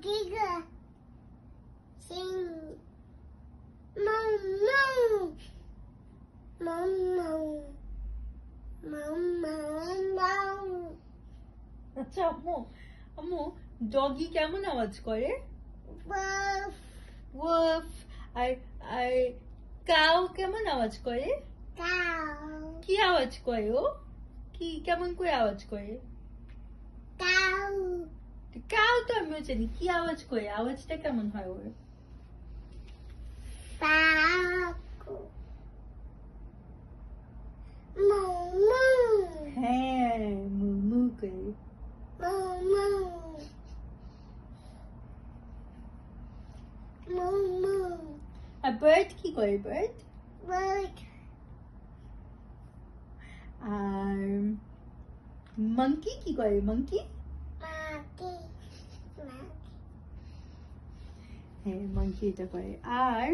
Giga. Sing. Mom, mom. Mom, mom. Mom, mom. আচ্ছা আম্মু আম্মু ডগি কেমন আওয়াজ করে? Woof. ওয়াফ। আর আর কাউ কেমন আওয়াজ করে? Cow. কি আওয়াজ করে ও? কি কেমন করে আওয়াজ করে? Cow. কাউ তো আমিও জানি, কি আওয়াজ করে? আওয়াজটা কেমন হয় ওর? Paco. Moo, moo. হ্যাঁ মু মু করে। Moo, moo. Moo, moo. আর বার্ড কি করে? Bird Bird. আর মাংকি কি করে? Monkey Monkey. Monkey. হ্যাঁ মাংকি এটা করে। আর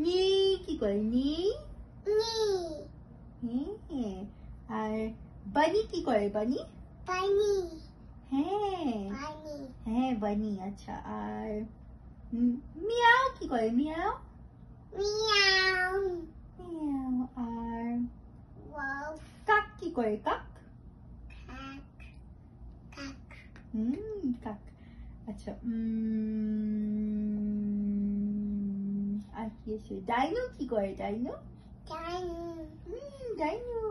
নি কি করে? নি Knee. হ্যাঁ। আর বানি কি করে? বানি Bunny. হ্যাঁ Bunny. হ্যাঁ বানি। আচ্ছা আর মিয়াও কি করে? Meow Meow. মিয়াও। আর Wolf. কাক কি করে? কাক Cock. Cock. কাক। আচ্ছা আর কি আছে? ডাইনো কি করে? Dino Dino. ডাইনো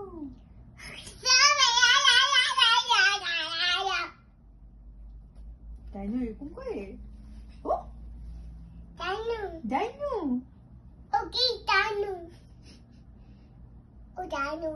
ডাইনো এরকম করে? ও Dino. Dino Okay, Dino. Oh, Dino.